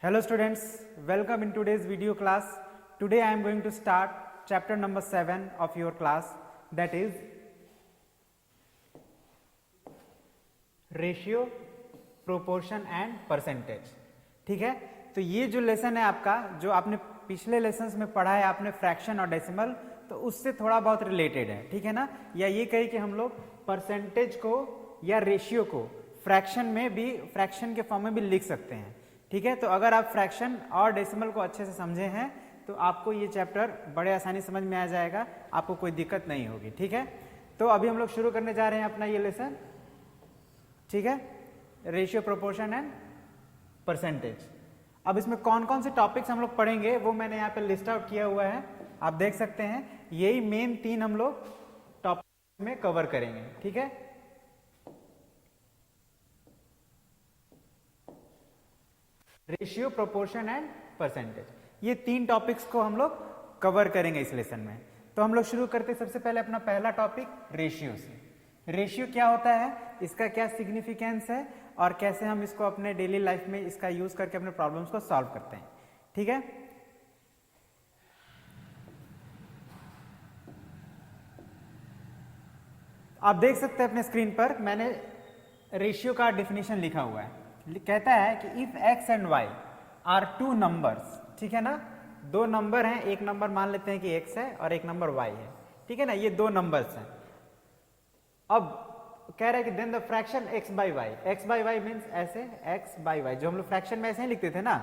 Hello students, welcome in today's video class. Today I am going to start chapter number 7 of your class, that is ratio, proportion and percentage. ठीक है, तो ये जो lesson है आपका, जो आपने पिछले लेसन्स में पढ़ा है आपने फ्रैक्शन और डेसिमल, तो उससे थोड़ा बहुत रिलेटेड है, ठीक है ना। या ये कही कि हम लोग परसेंटेज को या रेशियो को फ्रैक्शन में भी, फ्रैक्शन के फॉर्म में भी लिख सकते हैं, ठीक है। तो अगर आप फ्रैक्शन और डेसिमल को अच्छे से समझे हैं तो आपको ये चैप्टर बड़े आसानी समझ में आ जाएगा, आपको कोई दिक्कत नहीं होगी, ठीक है। तो अभी हम लोग शुरू करने जा रहे हैं अपना ये लेसन, ठीक है, रेशियो, प्रोपोर्शन एंड परसेंटेज। अब इसमें कौन कौन से टॉपिक्स हम लोग पढ़ेंगे वो मैंने यहाँ पे लिस्ट आउट किया हुआ है, आप देख सकते हैं। यही मेन 3 हम लोग टॉपिक में कवर करेंगे, ठीक है। रेशियो, प्रोपोर्शन एंड परसेंटेज, ये 3 टॉपिक्स को हम लोग कवर करेंगे इस लेसन में। तो हम लोग शुरू करते हैं सबसे पहले अपना पहला टॉपिक रेशियो से। रेशियो क्या होता है, इसका क्या सिग्निफिकेंस है और कैसे हम इसको अपने डेली लाइफ में इसका यूज करके अपने प्रॉब्लम्स को सॉल्व करते हैं, ठीक है। आप देख सकते हैं अपने स्क्रीन पर मैंने रेशियो का डेफिनेशन लिखा हुआ है। कहता है कि if x and y are 2 numbers, ठीक है ना, 2 नंबर हैं, एक नंबर मान लेते हैं कि एक्स है और एक नंबर वाई है, ठीक है ना, ये 2 नंबर्स हैं। अब कह रहा है कि then the fraction x by y, x by y means ऐसे एक्स बाई वाई, जो हम लोग फ्रैक्शन में ऐसे ही लिखते थे ना,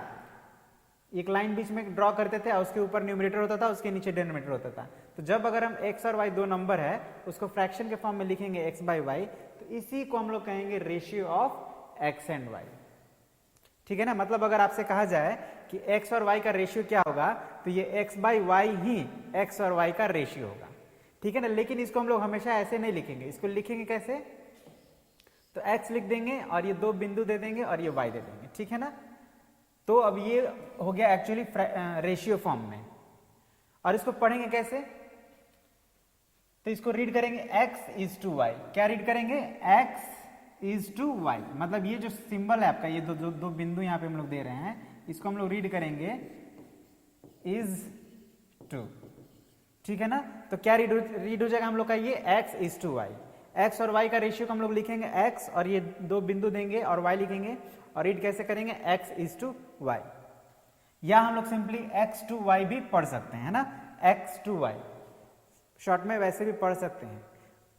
एक लाइन बीच में ड्रॉ करते थे और उसके ऊपर न्यूमरेटर होता था, उसके नीचे डिनोमिनेटर होता था। तो जब अगर हम एक्स और वाई 2 नंबर है उसको फ्रैक्शन के फॉर्म में लिखेंगे एक्स बाई वाई, तो इसी को हम लोग कहेंगे ratio of x and y, ठीक है ना। मतलब अगर आपसे कहा जाए कि एक्स और वाई का रेशियो क्या होगा, तो ये x by why he x और वाई का रेशियो होगा, ठीक है ना। लेकिन इसको हम लोग हमेशा ऐसे नहीं लिखेंगे, इसको लिखेंगे कैसे, तो एक्स लिख देंगे और ये 2 बिंदु दे देंगे और ये वाई दे देंगे, ठीक है ना। तो अब ये हो गया एक्चुअली रेशियो फॉर्म में। और इसको पढ़ेंगे कैसे, तो इसको रीड करेंगे x इज टू वाई। क्या रीड करेंगे, x इज टू वाई, मतलब ये जो सिंबल है आपका, ये दो बिंदु यहाँ पे हम लोग दे रहे हैं, इसको हम लोग रीड करेंगे इज टू, ठीक है ना। तो क्या रीड हो जाएगा हम लोग का, ये x is to y. x और y का रेशियो को हम लोग लिखेंगे x और ये 2 बिंदु देंगे और y लिखेंगे, और रीड कैसे करेंगे, x इज टू वाई। या हम लोग सिंपली x टू वाई भी पढ़ सकते हैं ना, x टू वाई शॉर्ट में वैसे भी पढ़ सकते हैं,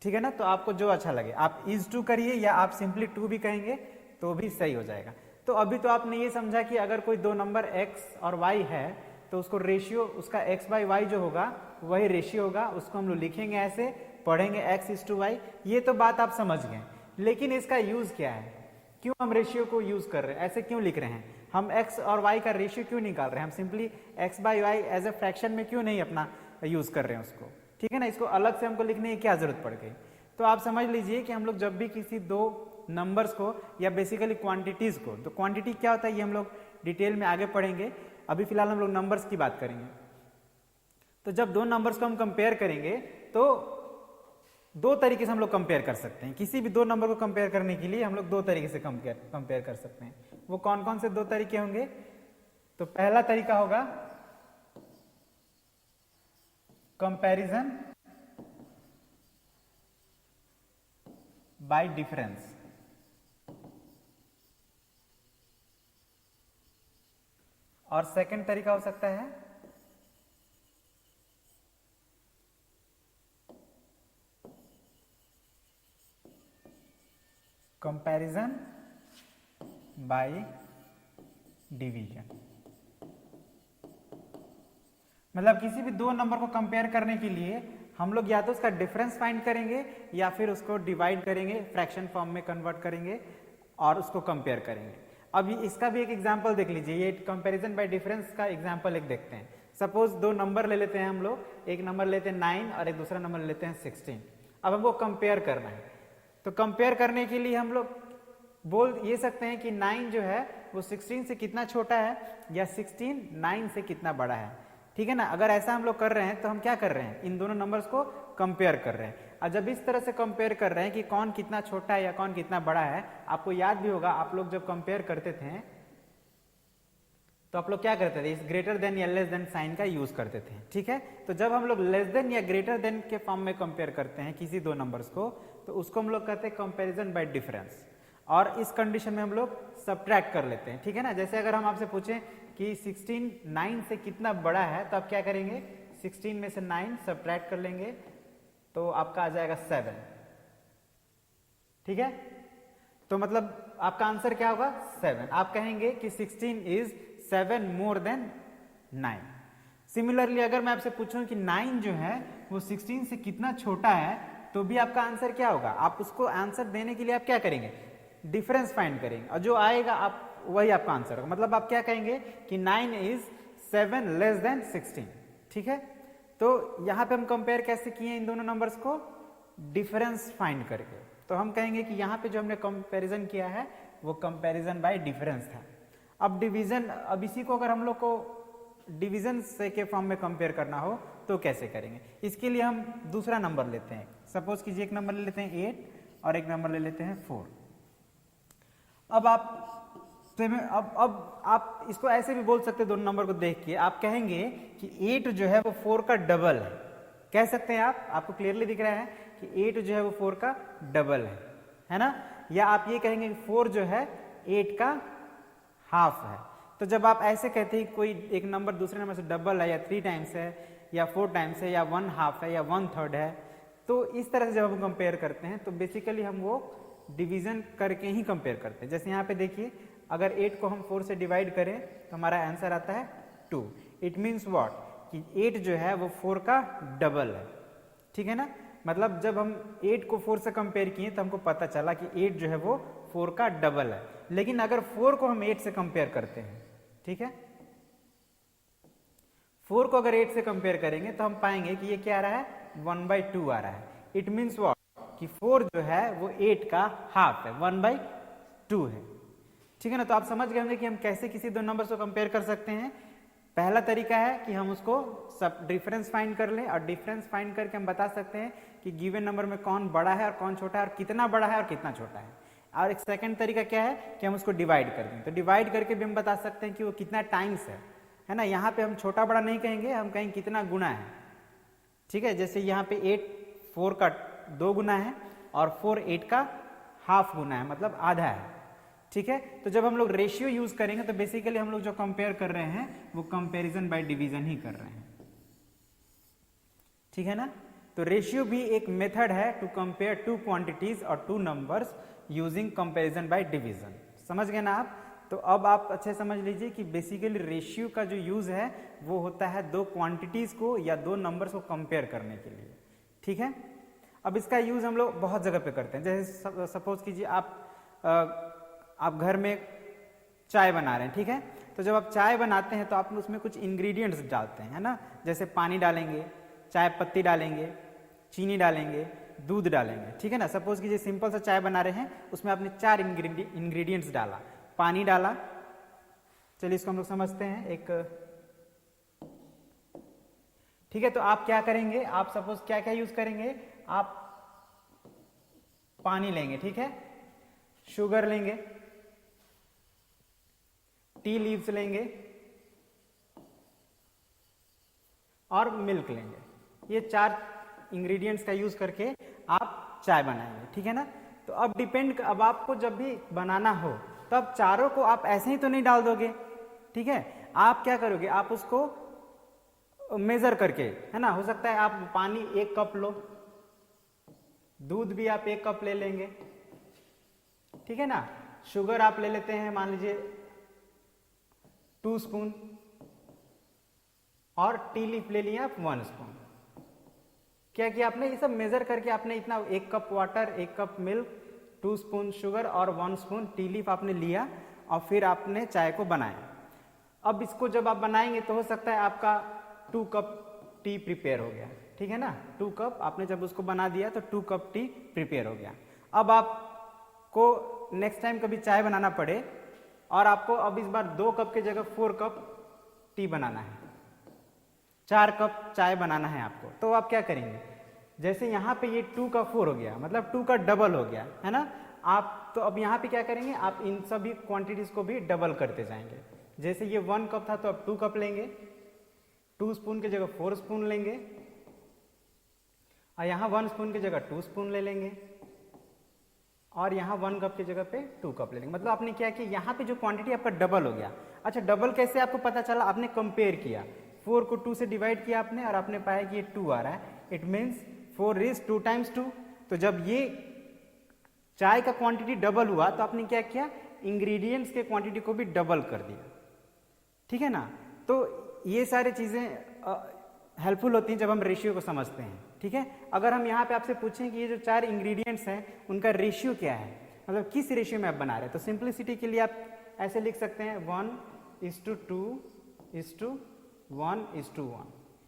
ठीक है ना। तो आपको जो अच्छा लगे, आप इज टू करिए या आप सिंपली टू भी कहेंगे तो भी सही हो जाएगा। तो अभी तो आपने ये समझा कि अगर कोई 2 नंबर x और y है तो उसको रेशियो, उसका x बाई वाई जो होगा वही रेशियो होगा, उसको हम लोग लिखेंगे ऐसे, पढ़ेंगे x इज टू वाई। ये तो बात आप समझ गए, लेकिन इसका यूज क्या है, क्यों हम रेशियो को यूज कर रहे हैं, ऐसे क्यों लिख रहे हैं, हम x और y का रेशियो क्यों निकाल रहे हैं, हम simply x by y as a fraction में क्यों नहीं अपना यूज कर रहे हैं उसको, ठीक है ना। इसको अलग से हमको लिखने की क्या जरूरत पड़ गई। तो आप समझ लीजिए कि हम लोग जब भी किसी 2 नंबर्स को या बेसिकली क्वांटिटीज को, तो क्वांटिटी क्या होता है ये हम लोग डिटेल में आगे पढ़ेंगे, अभी फिलहाल हम लोग नंबर्स की बात करेंगे। तो जब 2 नंबर्स को हम कंपेयर करेंगे तो 2 तरीके से हम लोग कंपेयर कर सकते हैं। किसी भी 2 नंबर को कंपेयर करने के लिए हम लोग 2 तरीके से कंपेयर कर सकते हैं। वो कौन कौन से 2 तरीके होंगे, तो पहला तरीका होगा कंपैरिजन बाय डिफरेंस, और सेकंड तरीका हो सकता है कंपैरिजन बाय डिवीजन। मतलब किसी भी 2 नंबर को कंपेयर करने के लिए हम लोग या तो उसका डिफरेंस फाइंड करेंगे या फिर उसको डिवाइड करेंगे, फ्रैक्शन फॉर्म में कन्वर्ट करेंगे और उसको कंपेयर करेंगे। अब इसका भी एक एग्जांपल देख लीजिए, ये कंपैरिजन बाय डिफरेंस का एग्जांपल एक देखते हैं। सपोज 2 नंबर ले लेते हैं हम लोग, एक नंबर लेते हैं 9 और एक दूसरा नंबर लेते हैं 16। अब हमको कंपेयर करना है, तो कंपेयर करने के लिए हम लोग बोल ये सकते हैं कि 9 जो है वो 16 से कितना छोटा है या 16 9 से कितना बड़ा है, ठीक है ना। अगर ऐसा हम लोग कर रहे हैं तो हम क्या कर रहे हैं, इन दोनों नंबर्स को कंपेयर कर रहे हैं। और जब इस तरह से कंपेयर कर रहे हैं कि कौन कितना छोटा है या कौन कितना बड़ा है, आपको याद भी होगा आप लोग जब कंपेयर करते थे तो आप लोग क्या करते थे, इस ग्रेटर देन या लेस देन साइन का यूज करते थे, ठीक है। तो जब हम लोग लेस देन या ग्रेटर देन के फॉर्म में कंपेयर करते हैं किसी दो नंबर्स को, तो उसको हम लोग कहते हैं कंपैरिजन बाय डिफरेंस। और इस कंडीशन में हम लोग सब्ट्रैक्ट कर लेते हैं, ठीक है ना। जैसे अगर हम आपसे पूछें कि 16 9 से कितना बड़ा है, तो आप क्या करेंगे, 16 में से 9 सब्ट्रैक्ट कर लेंगे तो आपका आ जाएगा 7, ठीक है। तो मतलब आपका आंसर क्या होगा, 7। आप कहेंगे कि 16 इज 7 मोर देन 9। सिमिलरली अगर मैं आपसे पूछूं कि 9 जो है वो 16 से कितना छोटा है, तो भी आपका आंसर क्या होगा। आप उसको आंसर देने के लिए आप क्या करेंगे, डिफरेंस फाइंड करेंगे, और जो आएगा आप वही आपका आंसर होगा। मतलब आप क्या कहेंगे कि 9 इज 7 लेस देन 16, ठीक है। तो यहां पे हम कंपेयर कैसे किए इन दोनों नंबर्स को, डिफरेंस फाइंड करके। तो हम कहेंगे कि यहाँ पे जो हमने कंपैरिजन किया है वो कंपैरिजन बाय डिफरेंस था। अब डिवीजन, अब इसी को अगर हम लोग को डिवीजन से के फॉर्म में कंपेयर करना हो तो कैसे करेंगे। इसके लिए हम दूसरा नंबर लेते हैं। सपोज कीजिए एक नंबर ले लेते हैं 8 और एक नंबर ले लेते हैं 4। अब आप इसको ऐसे भी बोल सकते हैं, दोनों नंबर को देख के आप कहेंगे कि 8 जो है वो 4 का डबल है, कह सकते हैं आप। आपको क्लियरली दिख रहा है कि 8 जो है वो 4 का डबल है ना। या आप ये कहेंगे कि 4 जो है 8 का हाफ है। तो जब आप ऐसे कहते हैं कोई एक नंबर दूसरे नंबर से डबल है या 3 टाइम्स है या 4 टाइम्स है या 1/2 है या 1/3 है, तो इस तरह से जब हम कंपेयर करते हैं तो बेसिकली हम वो डिवीजन करके ही कंपेयर करते हैं। जैसे यहाँ पे देखिए, अगर 8 को हम 4 से डिवाइड करें तो हमारा आंसर आता है 2। इट मीन्स व्हाट, कि 8 जो है वो 4 का डबल है, ठीक है ना। मतलब जब हम 8 को 4 से कंपेयर किए तो हमको पता चला कि 8 जो है वो 4 का डबल है। लेकिन अगर 4 को हम 8 से कंपेयर करते हैं, ठीक है, 4 को अगर 8 से कंपेयर करेंगे तो हम पाएंगे कि ये क्या आ रहा है, 1/2 आ रहा है। इट मीन्स व्हाट, कि 4 जो है वो 8 का हाफ है, 1/2 है, ठीक है ना। तो आप समझ गए होंगे कि हम कैसे किसी दो नंबर्स को कंपेयर कर सकते हैं। पहला तरीका है कि हम उसको सब डिफरेंस फाइंड कर लें, और डिफरेंस फाइंड करके हम बता सकते हैं कि गिवन नंबर में कौन बड़ा है और कौन छोटा है, और कितना बड़ा है और कितना छोटा है। और एक सेकंड तरीका क्या है कि हम उसको डिवाइड कर दें। तो डिवाइड करके भी हम बता सकते हैं कि वो कितना टाइम्स है ना। यहाँ पे हम छोटा बड़ा नहीं कहेंगे, हम कहेंगे कितना गुना है, ठीक है। जैसे यहाँ पे 8 4 का 2 गुना है और 4 8 का हाफ गुना है, मतलब आधा है, ठीक है। तो जब हम लोग रेशियो यूज करेंगे तो बेसिकली हम लोग जो कंपेयर कर रहे हैं वो कंपैरिजन बाय डिवीजन ही कर रहे हैं, ठीक है ना। तो रेशियो भी एक मेथड है टू कंपेयर टू क्वांटिटीज और two numbers using comparison by division. समझ गए ना आप। तो अब आप अच्छे समझ लीजिए कि बेसिकली रेशियो का जो यूज है वो होता है दो क्वांटिटीज को या दो नंबर्स को कंपेयर करने के लिए, ठीक है। अब इसका यूज हम लोग बहुत जगह पे करते हैं। जैसे सपोज कीजिए आप घर में चाय बना रहे हैं, ठीक है। तो जब आप चाय बनाते हैं तो आप उसमें कुछ इंग्रेडिएंट्स डालते हैं, है ना। जैसे पानी डालेंगे, चाय पत्ती डालेंगे, चीनी डालेंगे, दूध डालेंगे, ठीक है ना। सपोज कीजिए सिंपल सा चाय बना रहे हैं, उसमें आपने 4 इंग्रेडिएंट्स डाला, पानी डाला, चलिए इसको हम लोग समझते हैं एक, ठीक है। तो आप क्या करेंगे, आप सपोज क्या क्या यूज करेंगे, आप पानी लेंगे, ठीक है, शुगर लेंगे, टी लीव्स लेंगे और मिल्क लेंगे। ये 4 इंग्रेडिएंट्स का यूज करके आप चाय बनाएंगे, ठीक है ना। तो अब डिपेंड, अब आपको जब भी बनाना हो तो अब चारों को आप ऐसे ही तो नहीं डाल दोगे, ठीक है। आप क्या करोगे, आप उसको मेजर करके, है ना। हो सकता है आप पानी 1 कप लो, दूध भी आप 1 कप ले लेंगे, ठीक है ना। शुगर आप ले लेते हैं मान लीजिए 2 स्पून, और टी लीफ ले लिया आप 1 स्पून। क्या किया आपने, ये सब मेजर करके आपने इतना 1 cup water, 1 cup milk, 2 spoon sugar और 1 स्पून टी लीफ आपने लिया और फिर आपने चाय को बनाया। अब इसको जब आप बनाएंगे तो हो सकता है आपका 2 कप टी प्रिपेयर हो गया, ठीक है ना। 2 कप आपने जब उसको बना दिया तो 2 कप टी प्रिपेयर हो गया। अब आपको नेक्स्ट टाइम कभी चाय बनाना पड़े और आपको अब इस बार 2 कप की जगह 4 कप टी बनाना है, 4 कप चाय बनाना है आपको, तो आप क्या करेंगे, जैसे यहाँ पे ये 2 का 4 हो गया, मतलब 2 का डबल हो गया, है ना। आप तो अब यहाँ पे क्या करेंगे, आप इन सभी क्वांटिटीज को भी डबल करते जाएंगे, जैसे ये 1 कप था तो अब 2 कप लेंगे, 2 स्पून की जगह 4 स्पून लेंगे, और यहाँ 1 स्पून की जगह 2 स्पून ले लेंगे, और यहाँ 1 कप की जगह पे 2 कप ले लेंगे। मतलब आपने क्या किया, यहाँ पे जो क्वांटिटी आपका डबल हो गया। अच्छा, डबल कैसे आपको पता चला? आपने कंपेयर किया, 4 को 2 से डिवाइड किया आपने, और आपने पाया कि ये 2 आ रहा है। It means 4 is 2 times 2। तो जब ये चाय का क्वांटिटी डबल हुआ तो आपने क्या किया, इंग्रेडिएंट्स के क्वांटिटी को भी डबल कर दिया। ठीक है ना? तो ये सारी चीजें हेल्पफुल होती हैं जब हम रेशियो को समझते हैं। ठीक है, अगर हम यहाँ पे आपसे पूछें कि ये जो 4 इंग्रेडिएंट्स हैं उनका रेशियो क्या है, मतलब किस रेशियो में आप बना रहे हैं, तो सिंप्लिसिटी के लिए आप ऐसे लिख सकते हैं 1:2:1:1।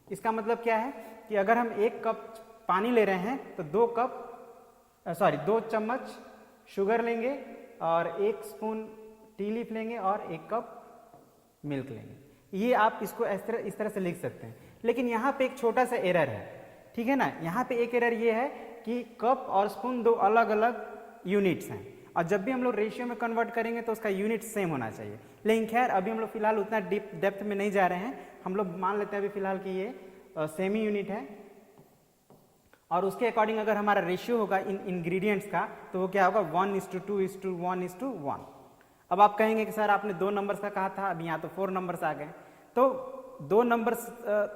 इसका मतलब क्या है कि अगर हम 1 कप पानी ले रहे हैं तो 2 चम्मच शुगर लेंगे, और 1 स्पून टी लीफ लेंगे, और 1 कप मिल्क लेंगे। ये आप इसको इस तरह से लिख सकते हैं। लेकिन यहाँ पे एक छोटा सा एरर है। ठीक है ना? यहाँ पे एक एरर ये है कि कप और स्पून 2 अलग अलग यूनिट्स हैं, और जब भी हम लोग रेशियो में कन्वर्ट करेंगे तो उसका यूनिट सेम होना चाहिए। लेकिन खैर अभी हम लोग फिलहाल उतना डेप्थ में नहीं जा रहे हैं, हम लोग मान लेते हैं अभी फिलहाल कि ये सेमी यूनिट है, और उसके अकॉर्डिंग अगर हमारा रेशियो होगा इन इंग्रेडिएंट्स का तो वो क्या होगा, 1:2:1:1। अब आप कहेंगे कि सर आपने 2 नंबर्स का कहा था, अब यहाँ तो 4 नंबर्स आ गए। तो 2 नंबर्स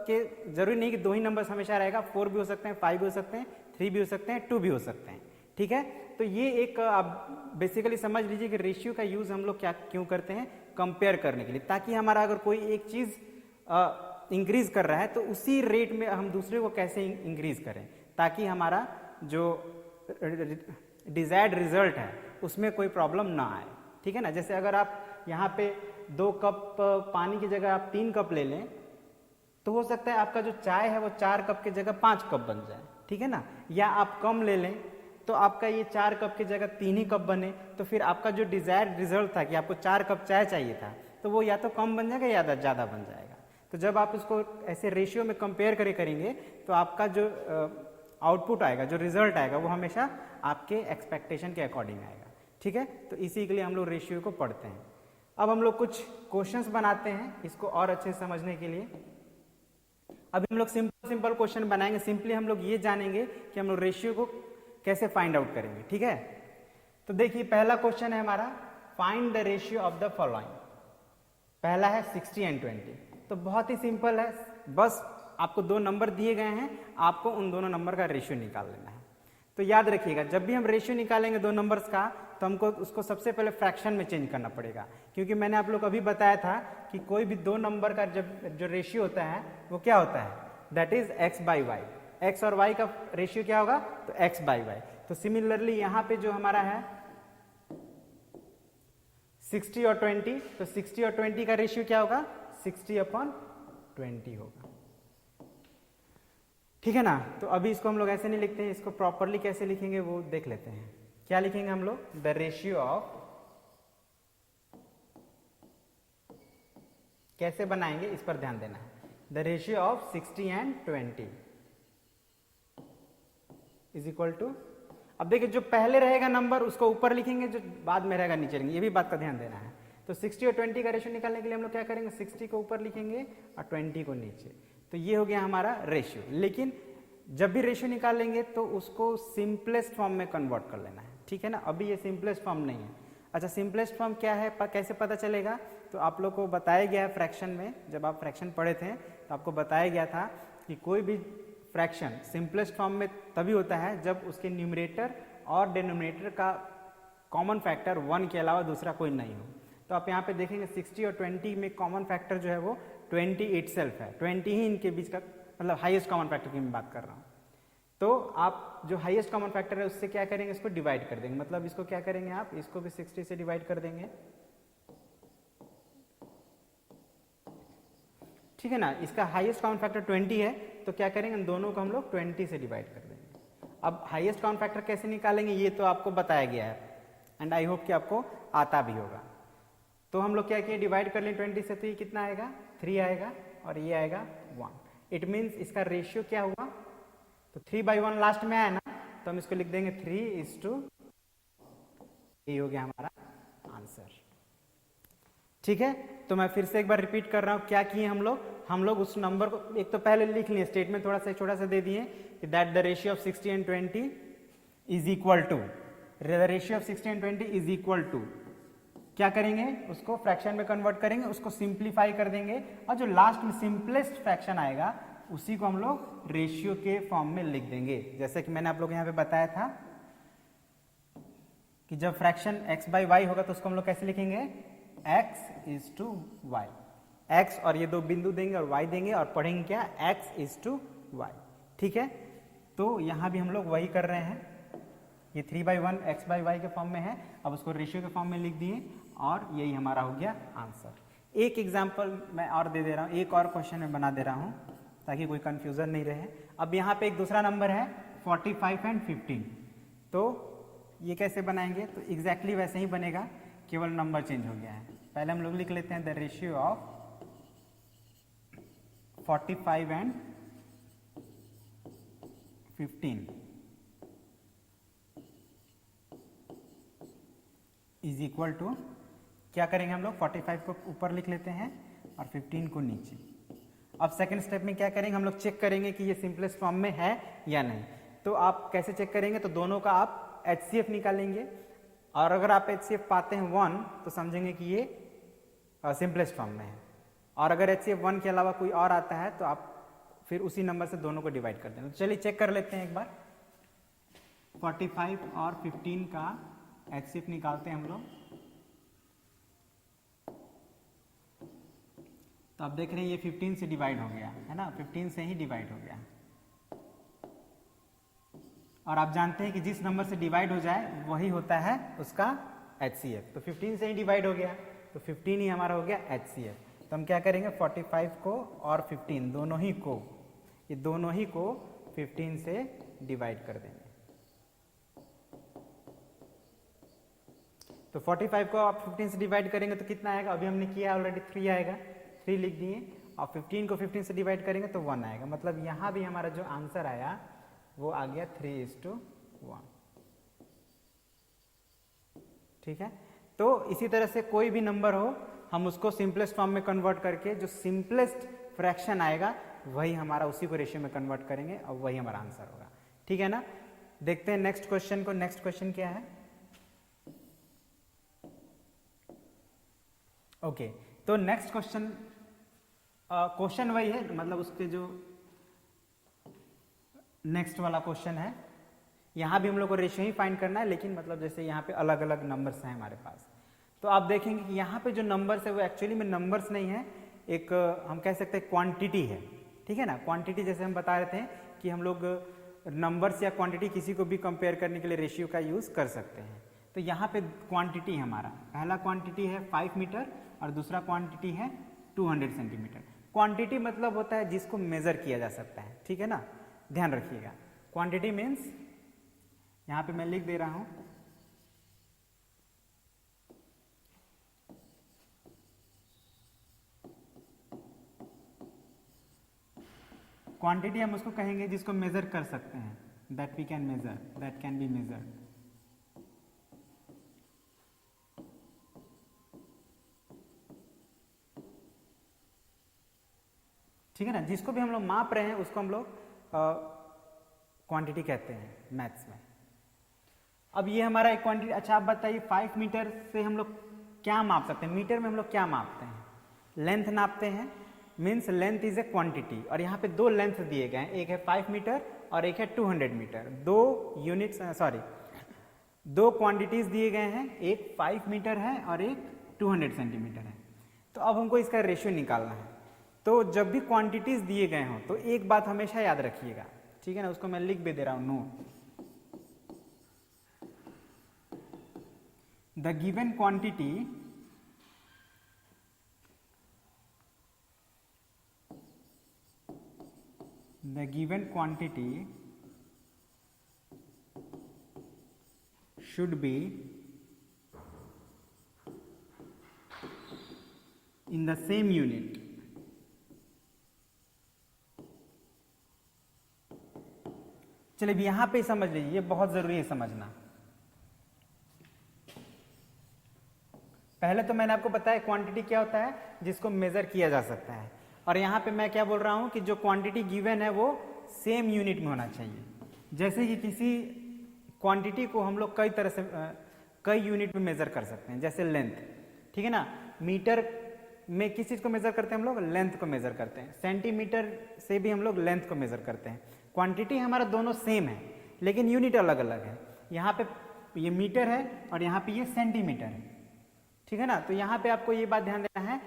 के जरूरी नहीं कि 2 ही नंबर्स हमेशा रहेगा, 4 भी हो सकते हैं, 5 भी हो सकते हैं, 3 भी हो सकते हैं, 2 भी हो सकते हैं। ठीक है, तो ये एक आप बेसिकली समझ लीजिए कि रेशियो का यूज हम लोग क्या क्यों करते हैं, कंपेयर करने के लिए, ताकि हमारा अगर कोई एक चीज इंक्रीज कर रहा है तो उसी रेट में हम दूसरे को कैसे इंक्रीज करें, ताकि हमारा जो डिजायर्ड रिजल्ट है उसमें कोई प्रॉब्लम ना आए। ठीक है ना? जैसे अगर आप यहाँ पे 2 कप पानी की जगह आप 3 कप ले लें तो हो सकता है आपका जो चाय है वो 4 कप की जगह 5 कप बन जाए। ठीक है ना? या आप कम ले लें तो आपका ये 4 कप की जगह 3 ही कप बने, तो फिर आपका जो डिजायर्ड रिजल्ट था कि आपको 4 कप चाय चाहिए था तो वो या तो कम बन जाएगा या ज़्यादा बन जाएगा। तो जब आप इसको ऐसे रेशियो में कंपेयर करेंगे तो आपका जो आउटपुट आएगा, जो रिजल्ट आएगा, वो हमेशा आपके एक्सपेक्टेशन के अकॉर्डिंग आएगा। ठीक है, तो इसी के लिए हम लोग रेशियो को पढ़ते हैं। अब हम लोग कुछ क्वेश्चंस बनाते हैं इसको और अच्छे से समझने के लिए। अभी हम लोग सिंपल क्वेश्चन बनाएंगे। सिंपली हम लोग ये जानेंगे कि हम लोग रेशियो को कैसे फाइंड आउट करेंगे। ठीक है, तो देखिए पहला क्वेश्चन है हमारा, find the ratio of the following. पहला है 60 एंड 20। तो बहुत ही सिंपल है, बस आपको 2 नंबर दिए गए हैं, आपको उन दोनों नंबर का रेशियो निकाल लेना है। तो याद रखिएगा, जब भी हम रेशियो निकालेंगे 2 नंबर्स का तो हमको उसको सबसे पहले फ्रैक्शन में चेंज करना पड़ेगा, क्योंकि मैंने आप लोग को अभी बताया था कि कोई भी 2 नंबर का जो रेशियो होता है वो क्या होता है, दैट इज x/y। x और y का रेशियो क्या होगा, तो x/y। तो सिमिलरली यहाँ पे जो हमारा है 60 और 20, तो 60 और 20 का रेशियो क्या होगा, 60/20 होगा। ठीक है ना? तो अभी इसको हम लोग ऐसे नहीं लिखते हैं, इसको प्रॉपरली कैसे लिखेंगे वो देख लेते हैं। क्या लिखेंगे हम लोग, द रेशियो ऑफ, कैसे बनाएंगे इस पर ध्यान देना है, the ratio of 60 and 20 is equal to, अब देखिए जो पहले रहेगा नंबर उसको ऊपर लिखेंगे, जो बाद में रहेगा नीचे लिखेंगे, ये भी बात का ध्यान देना है। तो 60 और 20 का रेशियो निकालने के लिए हम लोग क्या करेंगे, 60 को ऊपर लिखेंगे और 20 को नीचे। तो ये हो गया हमारा रेशियो। लेकिन जब भी रेशियो निकालेंगे तो उसको सिंपलेस्ट फॉर्म में कन्वर्ट कर लेना है। ठीक है ना? अभी ये सिंपलेस्ट फॉर्म नहीं है। अच्छा, सिंपलेस्ट फॉर्म क्या है, कैसे पता चलेगा, तो आप लोग को बताया गया है फ्रैक्शन में, जब आप फ्रैक्शन पढ़े थे तो आपको बताया गया था कि कोई भी फ्रैक्शन सिंपलेस्ट फॉर्म में तभी होता है जब उसके न्यूमरेटर और डिनोमिनेटर का कॉमन फैक्टर 1 के अलावा दूसरा कोई नहीं हो। तो आप यहाँ पे देखेंगे 60 और 20 में कॉमन फैक्टर जो है वो 20 इटसेल्फ है, 20 ही इनके बीच का, मतलब हाईएस्ट कॉमन फैक्टर की मैं बात कर रहा हूँ। तो आप जो हाईएस्ट कॉमन फैक्टर है उससे क्या करेंगे, इसको डिवाइड कर देंगे। मतलब इसको क्या करेंगे आप, इसको भी 60 से डिवाइड कर देंगे। ठीक है ना? इसका हाईएस्ट कॉमन फैक्टर 20 है, तो क्या करेंगे, इन दोनों को हम लोग 20 से डिवाइड कर देंगे। अब हाईएस्ट कॉमन फैक्टर कैसे निकालेंगे ये तो आपको बताया गया है, एंड आई होप कि आपको आता भी होगा। तो हम लोग क्या किए, डिवाइड कर लें 20 से, तो ये कितना आएगा, 3 आएगा, और ये आएगा 1। इट मीन्स इसका रेशियो क्या हुआ, तो 3/1 लास्ट में आया ना, तो हम इसको लिख देंगे 3:, ये हो गया हमारा आंसर। ठीक है, तो मैं फिर से एक बार रिपीट कर रहा हूँ क्या किए हम लोग उस नंबर को एक तो पहले लिख लिए, स्टेटमेंट थोड़ा सा छोटा सा दे दिए कि that the ratio of 60 and 20 is equal to, the ratio of 60 and 20 is equal to, क्या करेंगे उसको फ्रैक्शन में कन्वर्ट करेंगे, उसको सिंप्लीफाई कर देंगे और जो लास्ट में सिंपलेस्ट फ्रैक्शन आएगा उसी को हम लोग रेशियो के फॉर्म में लिख देंगे। जैसे कि मैंने आप लोग यहाँ पे बताया था कि जब फ्रैक्शन x बाई वाई होगा तो उसको हम लोग कैसे लिखेंगे, x is to y, x और ये दो बिंदु देंगे और y देंगे और पढ़ेंगे क्या, x इज टू वाई। ठीक है, तो यहाँ भी हम लोग वही कर रहे हैं, ये 3/1 x बाई वाई के फॉर्म में है, अब उसको रेशियो के फॉर्म में लिख दिए और यही हमारा हो गया आंसर। एक एग्जाम्पल मैं और दे दे रहा हूँ, एक और क्वेश्चन में बना दे रहा हूँ ताकि कोई कंफ्यूजन नहीं रहे। अब यहाँ पे एक दूसरा नंबर है 45 एंड 15, तो ये कैसे बनाएंगे, तो एग्जैक्टली वैसे ही बनेगा, केवल नंबर चेंज हो गया है। पहले हम लोग लिख लेते हैं the ratio of 45 and 15 is equal to, क्या करेंगे हम लोग 45 को ऊपर लिख लेते हैं और 15 को नीचे। अब सेकंड स्टेप में क्या करेंगे, हम लोग चेक करेंगे कि ये सिंपलेस्ट फॉर्म में है या नहीं। तो आप कैसे चेक करेंगे, तो दोनों का आप HCF निकालेंगे और अगर आप HCF पाते हैं 1 तो समझेंगे कि ये सिंपलेस्ट फॉर्म में है, और अगर HCF 1 के अलावा कोई और आता है तो आप फिर उसी नंबर से दोनों को डिवाइड कर देंगे। तो चलिए चेक कर लेते हैं एक बार, 45 और 15 का HCF निकालते हैं हम लोग। तो आप देख रहे हैं ये 15 से डिवाइड हो गया है ना, 15 से ही डिवाइड हो गया। और आप जानते हैं कि जिस नंबर से डिवाइड हो जाए वही होता है उसका HCF, तो 15 से ही डिवाइड हो गया तो 15 ही हमारा हो गया HCF। तो हम क्या करेंगे 45 को और 15 दोनों ही को, ये दोनों ही को 15 से डिवाइड कर देंगे। तो 45 को आप 15 से डिवाइड करेंगे तो कितना आएगा, अभी हमने किया ऑलरेडी 3 आएगा, 3 लिख दिए, और 15 को 15 से डिवाइड करेंगे तो 1 आएगा। मतलब यहाँ भी हमारा जो आंसर आया वो आ गया 3:1। ठीक है, तो इसी तरह से कोई भी नंबर हो हम उसको सिंपलेस्ट फॉर्म में कन्वर्ट करके जो सिंपलेस्ट फ्रैक्शन आएगा वही हमारा, उसी को रेशियो में कन्वर्ट करेंगे और वही हमारा आंसर होगा। ठीक है ना, देखते हैं नेक्स्ट क्वेश्चन को। नेक्स्ट क्वेश्चन क्या है, ओके तो नेक्स्ट क्वेश्चन वही है, मतलब उसके जो नेक्स्ट वाला क्वेश्चन है, यहाँ भी हम लोग को रेशियो ही फाइंड करना है, लेकिन मतलब जैसे यहाँ पे अलग अलग नंबर्स हैं हमारे पास। तो आप देखेंगे कि यहाँ पे जो नंबर्स है वो एक्चुअली में नंबर्स नहीं है, एक हम कह सकते हैं क्वांटिटी है। ठीक है ना, क्वांटिटी जैसे हम बता रहे थे कि हम लोग नंबर्स या क्वांटिटी किसी को भी कंपेयर करने के लिए रेशियो का यूज़ कर सकते हैं। तो यहाँ पे क्वांटिटी हमारा पहला क्वांटिटी है 5 मीटर और दूसरा क्वांटिटी है 200 सेंटीमीटर। क्वांटिटी मतलब होता है जिसको मेजर किया जा सकता है। ठीक है ना, ध्यान रखिएगा, क्वांटिटी मीन्स यहाँ पे मैं लिख दे रहा हूँ क्वांटिटी, हम उसको कहेंगे जिसको मेजर कर सकते हैं, that we can measure, that can be measured. ठीक है ना, जिसको भी हम लोग माप रहे हैं उसको हम लोग क्वांटिटी कहते हैं मैथ्स में। अब ये हमारा एक क्वांटिटी। अच्छा आप बताइए 5 मीटर से हम लोग क्या माप सकते हैं, मीटर में हम लोग क्या मापते हैं, लेंथ नापते हैं, means length is a quantity. और यहाँ पे दो लेंथ दिए गए हैं, एक है 5 मीटर और एक है 200 मीटर। दो क्वांटिटीज दिए गए हैं, एक 5 मीटर है और एक 200 सेंटीमीटर है। तो अब हमको इसका रेशियो निकालना है। तो जब भी क्वांटिटीज दिए गए हों तो एक बात हमेशा याद रखिएगा, ठीक है ना, उसको मैं लिख भी दे रहा हूं, note the given quantity should be in the same unit. चलिए अब यहां पे समझ लीजिए, ये बहुत जरूरी है समझना। पहले तो मैंने आपको बताया क्वांटिटी क्या होता है, जिसको मेजर किया जा सकता है, और यहाँ पे मैं क्या बोल रहा हूँ कि जो क्वांटिटी गिवन है वो सेम यूनिट में होना चाहिए। जैसे कि किसी क्वांटिटी को हम लोग कई तरह से कई यूनिट में मेजर कर सकते हैं, जैसे लेंथ, ठीक है ना। मीटर में किस चीज़ को मेजर करते हैं हम लोग, लेंथ को मेजर करते हैं। सेंटीमीटर से भी हम लोग लेंथ को मेजर करते हैं। क्वांटिटी हमारा दोनों सेम है लेकिन यूनिट अलग अलग है। यहाँ पे ये मीटर है और यहाँ पे ये सेंटीमीटर है, ठीक है ना। तो यहाँ पे आपको ये बात ध्यान देना है,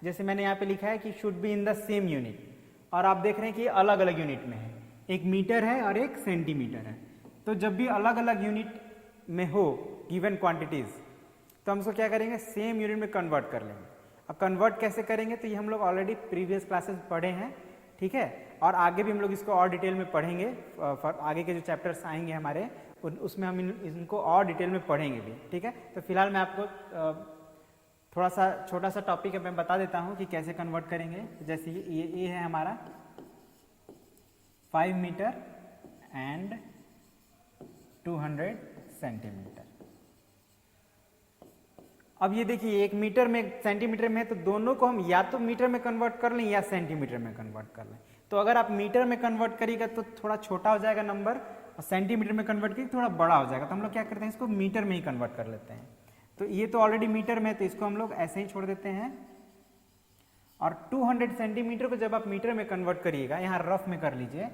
जैसे मैंने यहाँ पे लिखा है कि should be in the same unit, और आप देख रहे हैं कि अलग अलग यूनिट में है, एक मीटर है और एक सेंटीमीटर है। तो जब भी अलग अलग यूनिट में हो गिवन क्वांटिटीज, तो हम उसको क्या करेंगे, सेम यूनिट में कन्वर्ट कर लेंगे। अब कन्वर्ट कैसे करेंगे, तो ये हम लोग ऑलरेडी प्रीवियस क्लासेस पढ़े हैं, ठीक है, और आगे भी हम लोग इसको और डिटेल में पढ़ेंगे। आगे के जो चैप्टर्स आएंगे हमारे उसमें हम इनको और डिटेल में पढ़ेंगे भी, ठीक है। तो फिलहाल मैं आपको थोड़ा सा छोटा सा टॉपिक मैं बता देता हूँ कि कैसे कन्वर्ट करेंगे। जैसे ये है हमारा 5 मीटर एंड 200 सेंटीमीटर। अब ये देखिए, एक मीटर में सेंटीमीटर में है, तो दोनों को हम या तो मीटर में कन्वर्ट कर लें या सेंटीमीटर में कन्वर्ट कर लें। तो अगर आप मीटर में कन्वर्ट करिएगा तो थोड़ा छोटा हो जाएगा नंबर, और सेंटीमीटर में कन्वर्ट करिए थोड़ा बड़ा हो जाएगा। तो हम लोग क्या करते हैं, इसको मीटर में ही कन्वर्ट कर लेते हैं। तो ये तो ऑलरेडी मीटर में है, तो इसको हम लोग ऐसे ही छोड़ देते हैं। और 200 सेंटीमीटर को जब आप मीटर में कन्वर्ट करिएगा, यहाँ रफ में कर लीजिए,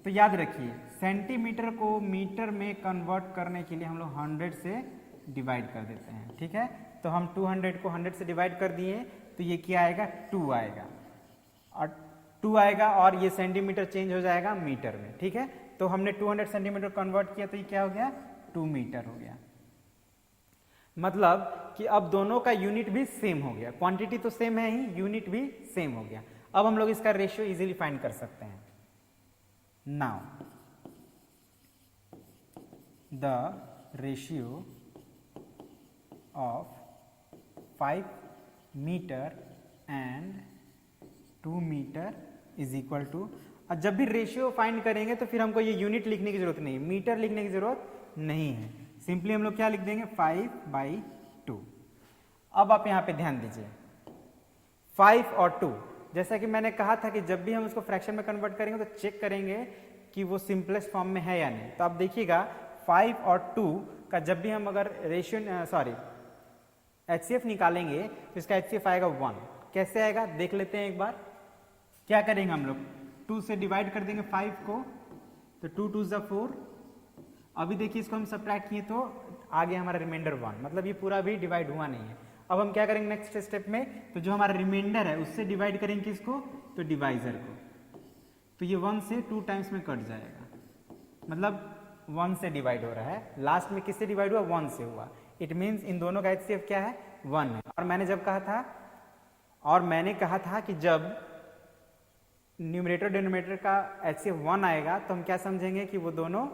तो याद रखिए सेंटीमीटर को मीटर में कन्वर्ट करने के लिए हम लोग 100 से डिवाइड कर देते हैं, ठीक है। तो हम 200 को 100 से डिवाइड कर दिए, तो ये क्या आएगा, 2 आएगा, और 2 आएगा, और ये सेंटीमीटर चेंज हो जाएगा मीटर में, ठीक है। तो हमने 200 सेंटीमीटर कन्वर्ट किया, तो ये क्या हो गया, 2 मीटर हो गया। मतलब कि अब दोनों का यूनिट भी सेम हो गया, क्वांटिटी तो सेम है ही, यूनिट भी सेम हो गया। अब हम लोग इसका रेशियो इजीली फाइंड कर सकते हैं। Now the ratio of 5 metre and 2 metre is equal to, और जब भी रेशियो फाइंड करेंगे तो फिर हमको ये यूनिट लिखने की जरूरत नहीं है, मीटर लिखने की जरूरत नहीं है। सिंपली हम लोग क्या लिख देंगे, 5/2। अब आप यहाँ पे ध्यान दीजिए, 5 और 2, जैसा कि मैंने कहा था कि जब भी हम उसको फ्रैक्शन में कन्वर्ट करेंगे तो चेक करेंगे कि वो सिंपलेस्ट फॉर्म में है या नहीं। तो आप देखिएगा 5 और 2 का जब भी हम अगर रेशियो HCF निकालेंगे तो इसका HCF आएगा 1। कैसे आएगा देख लेते हैं एक बार। क्या करेंगे हम लोग, 2 से डिवाइड कर देंगे 5 को, तो 2 2 ज़ा 4। अभी देखिए इसको हम सब्ट्रैक्ट किए तो आगे हमारा रिमाइंडर 1, मतलब ये पूरा भी डिवाइड हुआ नहीं है। अब हम क्या करेंगे नेक्स्ट स्टेप में, तो जो हमारा रिमाइंडर है उससे डिवाइड करेंगे किसको, तो डिवाइजर को। तो ये 1 से 2 टाइम्स में कट जाएगा, मतलब 1 से डिवाइड हो रहा है। लास्ट में किससे डिवाइड हुआ, 1 से हुआ। इट मीन्स इन दोनों का HCF क्या है, 1 है। और मैंने कहा था कि जब न्यूमरेटर डिनोमिनेटर का HCF 1 आएगा तो हम क्या समझेंगे कि वो दोनों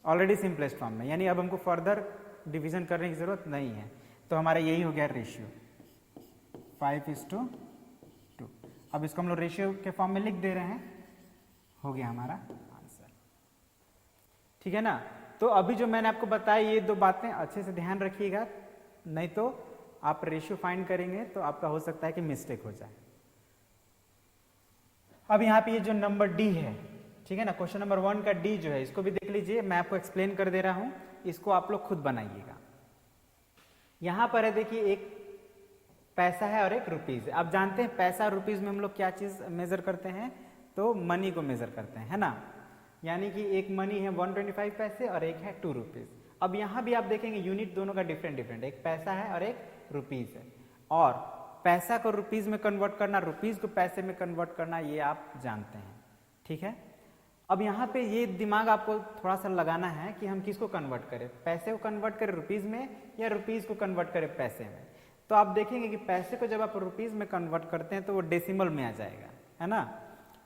ऑलरेडी सिंपलेस्ट फॉर्म में, यानी अब हमको फर्दर डिवीजन करने की जरूरत नहीं है। तो हमारा यही हो गया रेशियो 5:2। अब इसको हम लोग रेशियो के फॉर्म में लिख दे रहे हैं, हो गया हमारा आंसर, ठीक है ना। तो अभी जो मैंने आपको बताया ये 2 बातें अच्छे से ध्यान रखिएगा, नहीं तो आप रेशियो फाइंड करेंगे तो आपका हो सकता है कि मिस्टेक हो जाए। अब यहाँ पे ये जो नंबर डी है, ठीक है ना, क्वेश्चन नंबर 1 का डी जो है, इसको भी देख लीजिए, मैं आपको एक्सप्लेन कर दे रहा हूँ, इसको आप लोग खुद बनाइएगा। यहाँ पर है देखिए, एक पैसा है और एक रुपीज है। आप जानते हैं पैसा और रुपीज में हम लोग क्या चीज मेजर करते हैं, तो मनी को मेजर करते हैं, है ना। यानी कि एक मनी है 125 पैसे और एक है 2 रुपीज। अब यहाँ भी आप देखेंगे यूनिट दोनों का डिफरेंट डिफरेंट, एक पैसा है और एक रुपीज है। और पैसा को रुपीज में कन्वर्ट करना, रुपीज को पैसे में कन्वर्ट करना, ये आप जानते हैं, ठीक है। अब यहाँ पे ये दिमाग आपको थोड़ा सा लगाना है कि हम किसको कन्वर्ट करें, पैसे को कन्वर्ट करें रुपीज में या रुपीज को कन्वर्ट करें पैसे में। तो आप देखेंगे कि पैसे को जब आप रुपीज में कन्वर्ट करते हैं तो वो डेसिमल में आ जाएगा, है ना।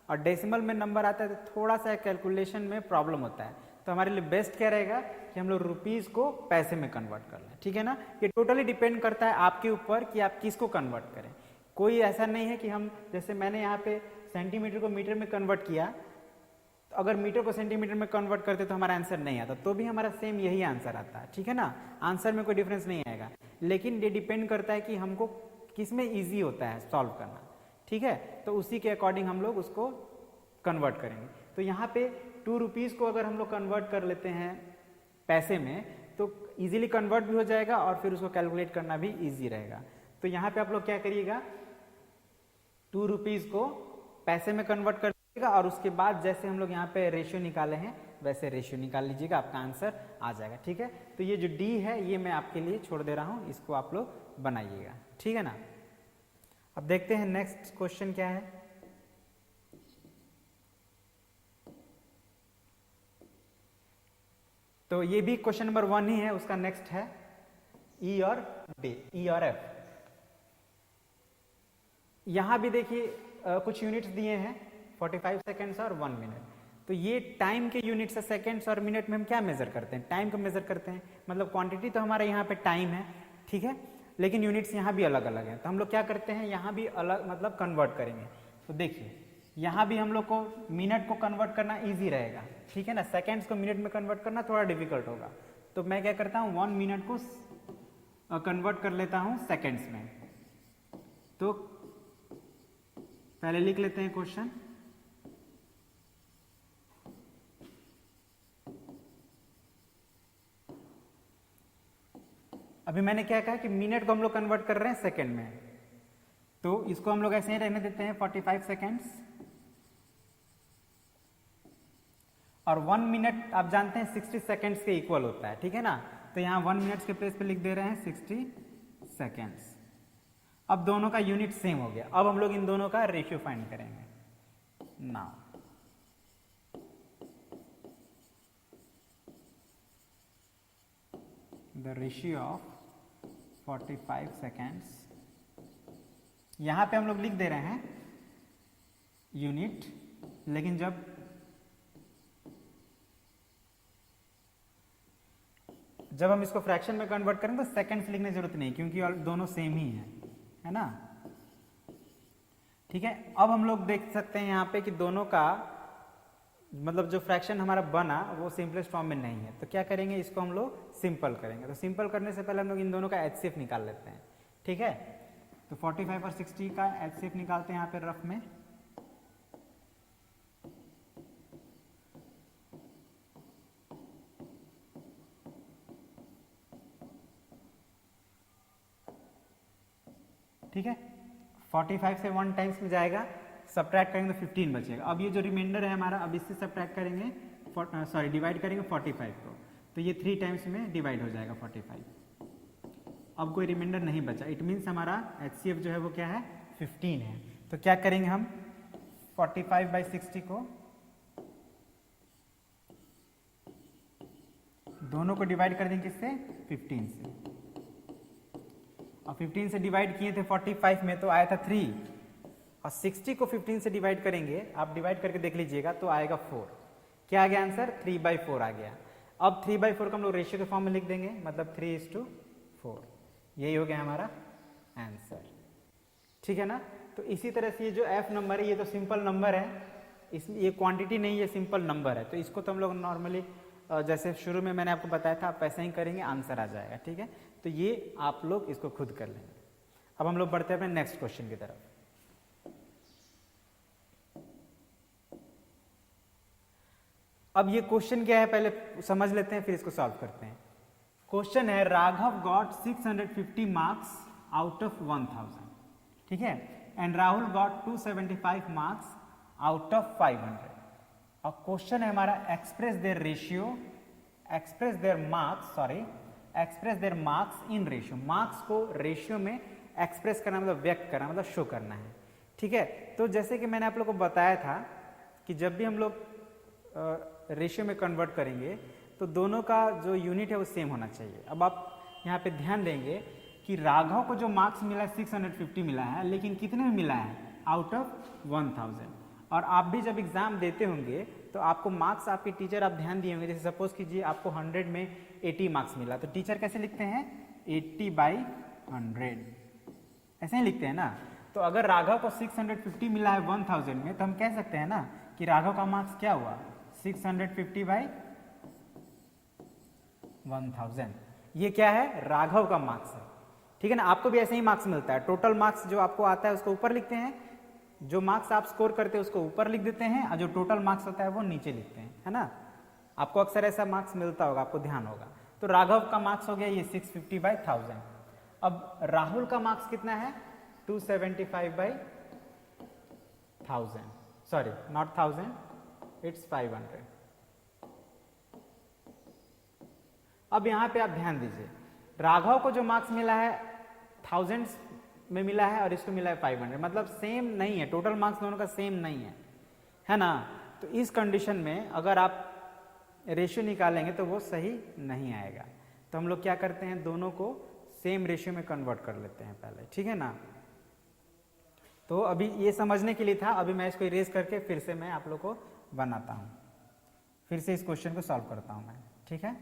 और डेसिमल में नंबर आता है तो थोड़ा सा कैलकुलेशन में प्रॉब्लम होता है। तो हमारे लिए बेस्ट क्या रहेगा कि हम लोग रुपीज को पैसे में कन्वर्ट कर लें, ठीक है ना। ये टोटली डिपेंड करता है आपके ऊपर कि आप किसको कन्वर्ट करें। कोई ऐसा नहीं है कि हम, जैसे मैंने यहाँ पे सेंटीमीटर को मीटर में कन्वर्ट किया, तो अगर मीटर को सेंटीमीटर में कन्वर्ट करते तो हमारा आंसर नहीं आता, तो भी हमारा सेम यही आंसर आता है, ठीक है ना। आंसर में कोई डिफरेंस नहीं आएगा। लेकिन ये डिपेंड करता है कि हमको किस में ईजी होता है सॉल्व करना, ठीक है। तो उसी के अकॉर्डिंग हम लोग उसको कन्वर्ट करेंगे। तो यहाँ पे 2 रुपीज़ को अगर हम लोग कन्वर्ट कर लेते हैं पैसे में तो इजीली कन्वर्ट भी हो जाएगा और फिर उसको कैलकुलेट करना भी इजी रहेगा। तो यहाँ पे आप लोग क्या करिएगा, 2 रुपीज़ को पैसे में कन्वर्ट कर लीजिएगा और उसके बाद जैसे हम लोग यहाँ पे रेशियो निकाले हैं वैसे रेशियो निकाल लीजिएगा, आपका आंसर आ जाएगा, ठीक है। तो ये जो डी है ये मैं आपके लिए छोड़ दे रहा हूँ, इसको आप लोग बनाइएगा, ठीक है ना। अब देखते हैं नेक्स्ट क्वेश्चन क्या है। तो ये भी क्वेश्चन नंबर 1 ही है, उसका नेक्स्ट है ई और डी, ई और एफ। यहां भी देखिए कुछ यूनिट्स दिए हैं 45 सेकेंड्स और 1 मिनट। तो ये टाइम के यूनिट्स है, सेकेंड्स और मिनट में हम क्या मेजर करते हैं, टाइम को मेजर करते हैं। मतलब क्वांटिटी तो हमारा यहाँ पे टाइम है, ठीक है, लेकिन यूनिट्स यहाँ भी अलग अलग हैं। तो हम लोग क्या करते हैं, यहाँ भी अलग मतलब कन्वर्ट करेंगे। तो देखिए यहाँ भी हम लोग को मिनट को कन्वर्ट करना ईजी रहेगा, ठीक है ना। सेकेंड्स को मिनट में कन्वर्ट करना थोड़ा डिफिकल्ट होगा। तो मैं क्या करता हूँ 1 मिनट को कन्वर्ट कर लेता हूँ सेकेंड्स में। तो पहले लिख लेते हैं क्वेश्चन। अभी मैंने क्या कहा कि मिनट को हम लोग कन्वर्ट कर रहे हैं सेकंड में, तो इसको हम लोग ऐसे ही रहने देते हैं 45 सेकेंड्स। और 1 मिनट आप जानते हैं 60 सेकेंड्स के इक्वल होता है, ठीक है ना। तो यहाँ 1 मिनट के प्लेस पे लिख दे रहे हैं 60 सेकेंड्स। अब दोनों का यूनिट सेम हो गया। अब हम लोग इन दोनों का रेशियो फाइंड करेंगे। Now the ratio of 45 seconds, यहां पे हम लोग लिख दे रहे हैं यूनिट, लेकिन जब हम इसको फ्रैक्शन में कन्वर्ट करेंगे तो सेकेंड्स लिखने की जरूरत नहीं, क्योंकि दोनों सेम ही है ना, ठीक है। अब हम लोग देख सकते हैं यहाँ पे कि दोनों का मतलब जो फ्रैक्शन हमारा बना वो सिंपलेस्ट फॉर्म में नहीं है। तो क्या करेंगे, इसको हम लोग सिंपल करेंगे। तो सिंपल करने से पहले हम लोग इन दोनों का एचसीएफ निकाल लेते हैं, ठीक है। तो 45 और 60 का एचसीएफ निकालते हैं यहाँ पे रफ में। ठीक है, 45 से 1 टाइम्स में जाएगा, सब्ट्रैक्ट करेंगे तो 15 बचेगा। अब ये जो रिमाइंडर है हमारा, अब इससे सब्ट्रैक्ट करेंगे, सॉरी डिवाइड करेंगे 45 को, तो ये 3 टाइम्स में डिवाइड हो जाएगा 45। अब कोई रिमाइंडर नहीं बचा, इट मीन्स हमारा एचसीएफ जो है वो क्या है 15 है। तो क्या करेंगे हम 45/60 को दोनों को डिवाइड कर देंगे किससे, 15 से। और 15 से डिवाइड किए थे 45 में तो आया था 3, और 60 को 15 से डिवाइड करेंगे, आप डिवाइड करके देख लीजिएगा तो आएगा 4। क्या आ गया आंसर, 3/4 आ गया। अब 3/4 को हम लोग रेशियो के फॉर्म में लिख देंगे, मतलब 3:4। यही हो गया हमारा आंसर, ठीक है ना। तो इसी तरह से ये जो एफ नंबर है ये तो सिंपल नंबर है, इसमें ये क्वांटिटी नहीं है, सिंपल नंबर है। तो इसको तो हम लोग नॉर्मली जैसे शुरू में मैंने आपको बताया था, आप ऐसा ही करेंगे आंसर आ जाएगा, ठीक है। तो ये आप लोग इसको खुद कर लेंगे। अब हम लोग बढ़ते हैं अपने नेक्स्ट क्वेश्चन की तरफ। अब ये क्वेश्चन क्या है पहले समझ लेते हैं, फिर इसको सॉल्व करते हैं। क्वेश्चन है Raghav got 650 marks out of 1000, ठीक है, and Rahul got 275 marks out of 500। और क्वेश्चन है हमारा express their ratio, express their marks, sorry express their marks in ratio. Marks को रेशियो में एक्सप्रेस करना मतलब व्यक्त करना, मतलब शो करना है, ठीक है। तो जैसे कि मैंने आप लोग को बताया था कि जब भी हम लोग रेशियो में कन्वर्ट करेंगे तो दोनों का जो यूनिट है वो सेम होना चाहिए। अब आप यहाँ पे ध्यान देंगे कि राघव को जो मार्क्स मिला है 650 मिला है, लेकिन कितने में मिला है, आउट ऑफ 1000। और आप भी जब एग्जाम देते होंगे तो आपको मार्क्स आपके टीचर आप ध्यान दिए होंगे, जैसे सपोज कीजिए आपको 100 में 80 मार्क्स मिला, तो टीचर कैसे लिखते हैं 80/100, ऐसे ही लिखते हैं ना। तो अगर राघव को 650 मिला है 1000 में, तो हम कह सकते हैं ना कि राघव का मार्क्स क्या हुआ 650/1000। ये क्या है, राघव का मार्क्स है, ठीक है ना, आपको भी ऐसे ही मार्क्स मिलता है। टोटल मार्क्स जो आपको आता है उसको ऊपर लिखते हैं, जो मार्क्स आप स्कोर करते हैं उसको ऊपर लिख देते हैं, और जो टोटल मार्क्स होता है वो नीचे लिखते हैं, है ना। आपको अक्सर ऐसा मार्क्स मिलता होगा, आपको ध्यान होगा। तो राघव का मार्क्स हो गया ये 650/1000। अब राहुल का मार्क्स कितना है 275/1000, सॉरी नॉट 1000, इट्स 500। अब यहाँ पे आप ध्यान दीजिए, राघव को जो मार्क्स मिला है 1000 में मिला है और इसको मिला है 500, मतलब सेम नहीं है, टोटल मार्क्स दोनों का सेम नहीं है ना। तो इस कंडीशन में अगर आप रेशियो निकालेंगे तो वो सही नहीं आएगा। तो हम लोग क्या करते हैं, दोनों को सेम रेशियो में कन्वर्ट कर लेते हैं पहले, ठीक है ना। तो अभी ये समझने के लिए था, अभी मैं इसको इरेज करके फिर से मैं आप लोग को बनाता हूँ, फिर से इस क्वेश्चन को सॉल्व करता हूँ मैं, ठीक है।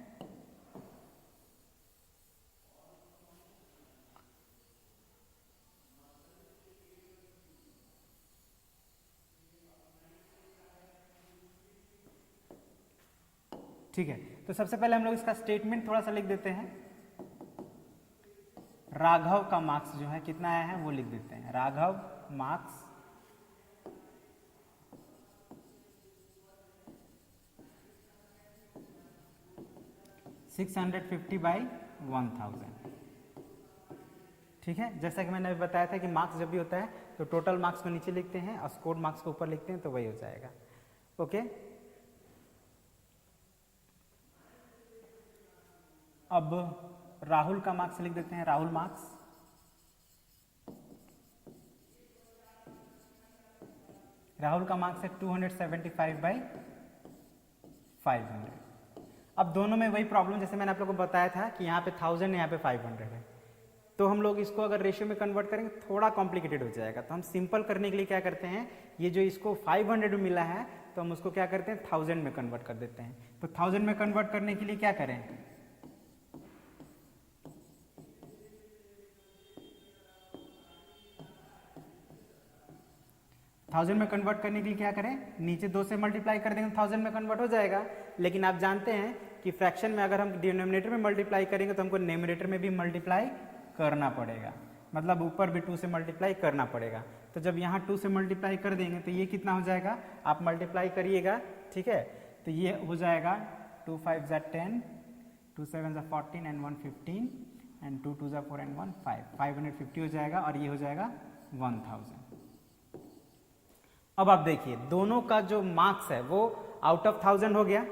ठीक है, तो सबसे पहले हम लोग इसका स्टेटमेंट थोड़ा सा लिख देते हैं। राघव का मार्क्स जो है कितना आया है वो लिख देते हैं। राघव मार्क्स 650/1000, ठीक है। जैसा कि मैंने अभी बताया था कि मार्क्स जब भी होता है तो टोटल मार्क्स को नीचे लिखते हैं और स्कोर्ड मार्क्स को ऊपर लिखते हैं, तो वही हो जाएगा। ओके, अब राहुल का मार्क्स लिख देते हैं। राहुल का मार्क्स है 275/500। अब दोनों में वही प्रॉब्लम, जैसे मैंने आप लोगों को बताया था कि यहाँ पे 1000 यहाँ पे 500 है, तो हम लोग इसको अगर रेशियो में कन्वर्ट करेंगे थोड़ा कॉम्प्लिकेटेड हो जाएगा। तो हम सिंपल करने के लिए क्या करते हैं, ये जो इसको 500 में मिला है तो हम उसको क्या करते हैं 1000 में कन्वर्ट कर देते हैं। तो 1000 में कन्वर्ट करने के लिए क्या करें, 1000 में कन्वर्ट करने के लिए क्या करें, नीचे 2 से मल्टीप्लाई कर देंगे 1000 में कन्वर्ट हो जाएगा। लेकिन आप जानते हैं कि फ्रैक्शन में अगर हम डिनोमिनेटर में मल्टीप्लाई करेंगे तो हमको न्यूमरेटर में भी मल्टीप्लाई करना पड़ेगा, मतलब ऊपर भी 2 से मल्टीप्लाई करना पड़ेगा। तो जब यहाँ 2 से मल्टीप्लाई कर देंगे तो ये कितना हो जाएगा, आप मल्टीप्लाई करिएगा, ठीक है। तो ये हो जाएगा 2 5 = 10, 2 7 = 14 एंड 1 15 एंड 2 2 = 4 एंड 1 5, 550 हो जाएगा और ये हो जाएगा 1000। अब आप देखिए दोनों का जो मार्क्स है वो आउट ऑफ 1000 हो गया।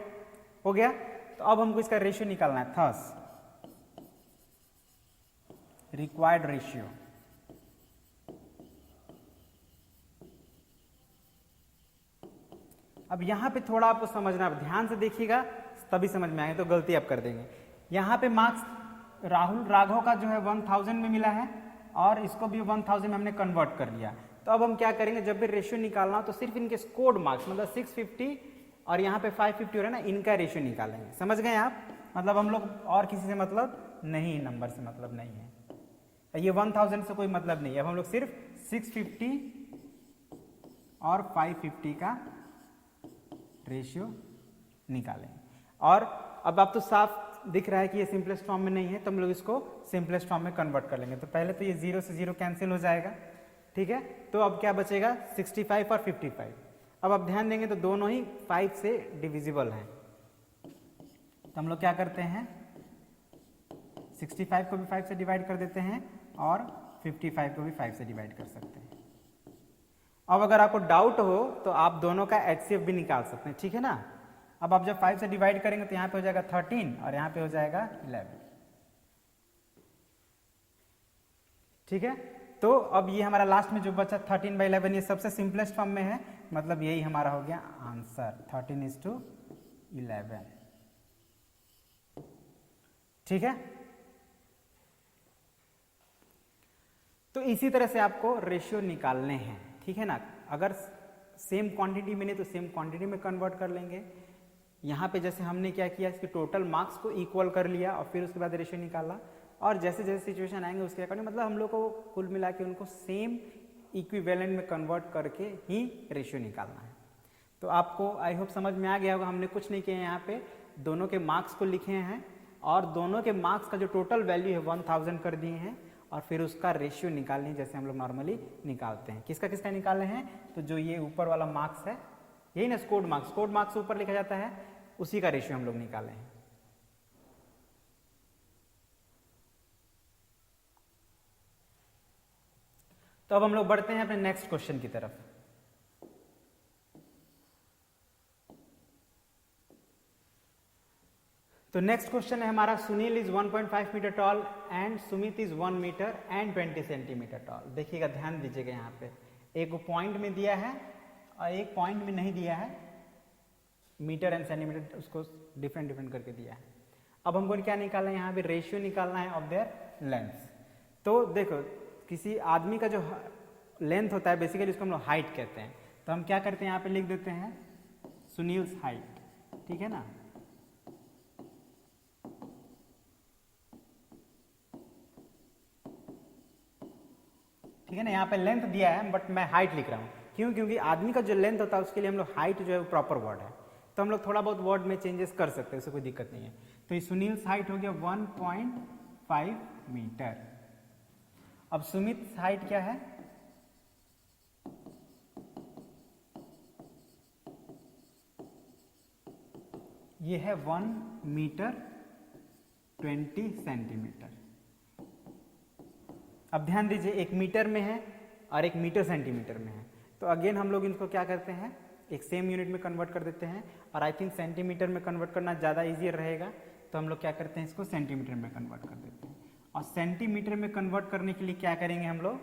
तो अब हमको इसका रेशियो निकालना है। थस रिक्वायर्ड रेशियो, अब यहां पे थोड़ा आपको समझना, ध्यान से देखिएगा तभी समझ में आएगा, तो गलती आप कर देंगे। यहां पे मार्क्स राघव का जो है 1000 में मिला है और इसको भी 1000 में हमने कन्वर्ट कर लिया। तो अब हम क्या करेंगे, जब भी रेशियो निकालना हो तो सिर्फ इनके स्कोर्ड मार्क्स, मतलब 650 और यहाँ पे 550 हो रहा है ना, इनका रेशियो निकालेंगे। समझ गए आप, मतलब हम लोग और किसी से मतलब नहीं, नंबर से मतलब नहीं है, ये 1000 से कोई मतलब नहीं है। अब हम लोग सिर्फ 650 और 550 का रेशियो निकालेंगे। और अब आप तो साफ दिख रहा है कि ये सिंपलेस्ट फॉर्म में नहीं है, तो हम लोग इसको सिंपलेस्ट फॉर्म में कन्वर्ट कर लेंगे। तो पहले तो ये 0 से 0 कैंसिल हो जाएगा, ठीक है। तो अब क्या बचेगा 65 और 55। अब आप ध्यान देंगे तो दोनों ही 5 से डिविजिबल हैं। तो हम लोग क्या करते हैं 65 को भी 5 से डिवाइड कर देते हैं और 55 को भी 5 से डिवाइड कर सकते हैं। अब अगर आपको डाउट हो तो आप दोनों का HCF भी निकाल सकते हैं, ठीक है ना। अब आप जब 5 से डिवाइड करेंगे तो यहाँ पे हो जाएगा 13 और यहाँ पे हो जाएगा 11, ठीक है। तो अब ये हमारा लास्ट में जो बचा 13/11, ये सबसे सिंपलेस्ट फॉर्म में है, मतलब यही हमारा हो गया आंसर 13:11, ठीक है। तो इसी तरह से आपको रेशियो निकालने हैं, ठीक है ना। अगर सेम क्वांटिटी में नहीं तो सेम क्वांटिटी में कन्वर्ट कर लेंगे। यहाँ पे जैसे हमने क्या किया, इसके टोटल मार्क्स को इक्वल कर लिया और फिर उसके बाद रेशियो निकाला, और जैसे जैसे सिचुएशन आएंगे उसके अकॉर्डिंग, मतलब हम लोग को कुल मिला के उनको सेम इक्विवेलेंट में कन्वर्ट करके ही रेशियो निकालना है। तो आपको आई होप समझ में आ गया होगा। हमने कुछ नहीं किया, यहाँ पे दोनों के मार्क्स को लिखे हैं और दोनों के मार्क्स का जो टोटल वैल्यू है 1000 कर दिए हैं और फिर उसका रेशियो निकालनी है जैसे हम लोग नॉर्मली निकालते हैं। किसका किसका निकालने हैं, तो जो ये ऊपर वाला मार्क्स है, यही ना स्कोर्ड मार्क्स ऊपर लिखा जाता है, उसी का रेशियो हम लोग निकाले हैं। तो अब हम लोग बढ़ते हैं अपने नेक्स्ट क्वेश्चन की तरफ। तो नेक्स्ट क्वेश्चन है हमारा, Sunil is 1.5 metre tall and Sumit is 1 metre and 20 centimetre tall. देखिएगा, ध्यान दीजिएगा, यहाँ पे एक पॉइंट में दिया है और एक पॉइंट में नहीं दिया है, मीटर एंड सेंटीमीटर उसको डिफरेंट करके दिया है। अब हमको क्या निकालना है, यहाँ पे रेशियो निकालना है ऑफ देयर लेंथ। तो देखो, किसी आदमी का जो लेंथ होता है बेसिकली उसको हम लोग हाइट कहते हैं। तो हम क्या करते हैं, यहाँ पे लिख देते हैं सुनील्स हाइट, ठीक है ना। ठीक है ना, यहाँ पे लेंथ दिया है बट मैं हाइट लिख रहा हूँ, क्यों, क्योंकि आदमी का जो लेंथ होता है उसके लिए हम लोग हाइट जो है वो प्रॉपर वर्ड है, तो हम लोग थोड़ा बहुत वर्ड में चेंजेस कर सकते हैं, उससे कोई दिक्कत नहीं है। तो ये सुनील्स हाइट हो गया 1.5 मीटर। अब सुमित हाइट क्या है, ये है 1 मीटर 20 सेंटीमीटर। अब ध्यान दीजिए, एक मीटर में है और एक मीटर सेंटीमीटर में है, तो अगेन हम लोग इनको क्या करते हैं, एक सेम यूनिट में कन्वर्ट कर देते हैं। और आई थिंक सेंटीमीटर में कन्वर्ट करना ज़्यादा ईजियर रहेगा, तो हम लोग क्या करते हैं, इसको सेंटीमीटर में कन्वर्ट कर देते हैं। और सेंटीमीटर में कन्वर्ट करने के लिए क्या करेंगे, हम लोग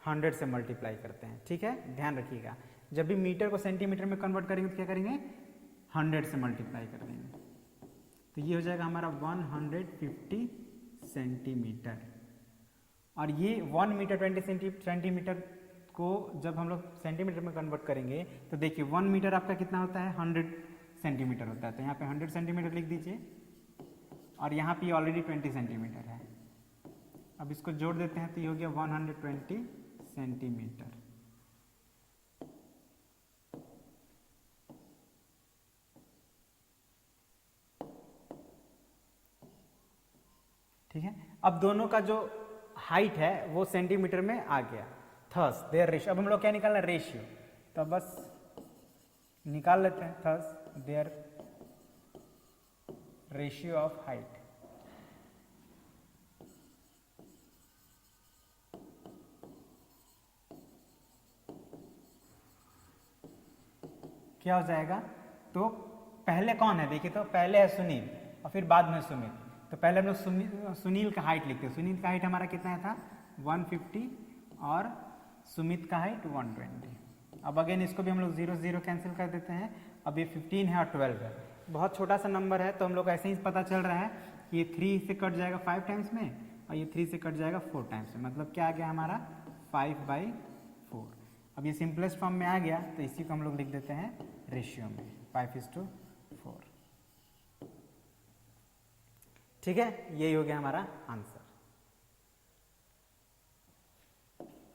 100 से मल्टीप्लाई करते हैं। ठीक है, ध्यान रखिएगा, जब भी मीटर को सेंटीमीटर में कन्वर्ट करेंगे तो क्या करेंगे, 100 से मल्टीप्लाई कर देंगे। तो ये हो जाएगा हमारा 150 सेंटीमीटर। और ये 1 मीटर 20 सेंटीमीटर को जब हम लोग सेंटीमीटर में कन्वर्ट करेंगे तो देखिए 1 मीटर आपका कितना होता है, 100 सेंटीमीटर होता है। तो यहाँ पे 100 सेंटीमीटर लिख दीजिए, और यहाँ पे ऑलरेडी 20 सेंटीमीटर है। अब इसको जोड़ देते हैं तो ये हो गया 120 सेंटीमीटर। ठीक है, अब दोनों का जो हाइट है वो सेंटीमीटर में आ गया, थस देयर रेशियो। अब हम लोग क्या निकालना है, रेशियो, तो बस निकाल लेते हैं, thus their ratio of height. क्या हो जाएगा, तो पहले कौन है देखिए, तो पहले है सुनील और फिर बाद में सुमित। तो पहले हम लोग सुनील का हाइट लिखते हैं। सुनील का हाइट हमारा कितना था, 150, और सुमित का हाइट 120। अब अगेन इसको भी हम लोग 0 0 कैंसिल कर देते हैं। अब ये 15 है और 12 है, बहुत छोटा सा नंबर है, तो हम लोग ऐसे ही पता चल रहा है कि ये 3 से कट जाएगा 5 टाइम्स में, और ये 3 से कट जाएगा 4 टाइम्स में, मतलब क्या आ गया हमारा 5/4। अब ये सिंपलेस्ट फॉर्म में आ गया, तो इसी को हम लोग लिख देते हैं रेशियो में, 5:4। ठीक है, यही हो गया हमारा आंसर।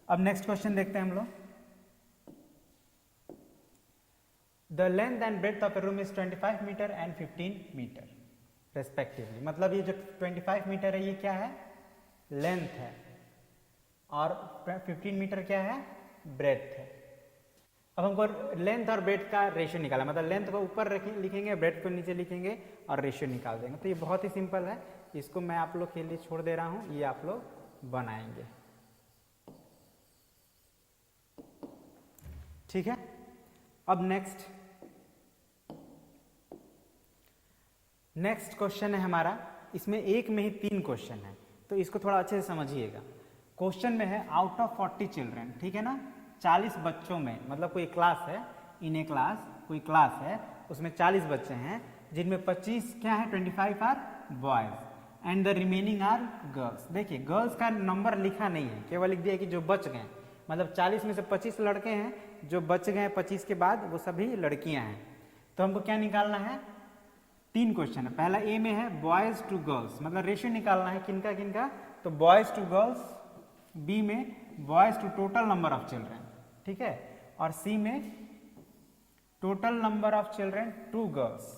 अब नेक्स्ट क्वेश्चन देखते हैं हम लोग। The length and breadth of a room is 25 metre and 15 metre respectively. मतलब ये जो 25 मीटर है ये क्या है, लेंथ है, और 15 मीटर क्या है, ब्रेड्थ है। अब हमको लेंथ और ब्रेड्थ का रेशियो निकाला, मतलब लेंथ को ऊपर लिखेंगे, ब्रेड्थ को नीचे लिखेंगे और रेशियो निकाल देंगे। तो ये बहुत ही सिंपल है, इसको मैं आप लोग के लिए छोड़ दे रहा हूँ, ये आप लोग बनाएंगे। ठीक है, अब नेक्स्ट क्वेश्चन है हमारा, इसमें एक में ही 3 क्वेश्चन है, तो इसको थोड़ा अच्छे से समझिएगा। क्वेश्चन में है आउट ऑफ 40 चिल्ड्रन, ठीक है ना, 40 बच्चों में, मतलब कोई क्लास है, इन ए क्लास कोई क्लास है, उसमें 40 बच्चे हैं, जिनमें 25 क्या है, 25 are boys and the remaining are girls. देखिए गर्ल्स का नंबर लिखा नहीं है, केवल लिख दिया कि जो बच गए, मतलब 40 में से 25 लड़के हैं, जो बच गए 25 के बाद वो सभी लड़कियां हैं। तो हमको क्या निकालना है, 3 क्वेश्चन है। पहला ए में है बॉयज टू गर्ल्स, मतलब रेशियो निकालना है किनका किनका, तो बॉयज टू गर्ल्स। बी में boys to total number of children, ठीक है, और सी में total number of children to girls.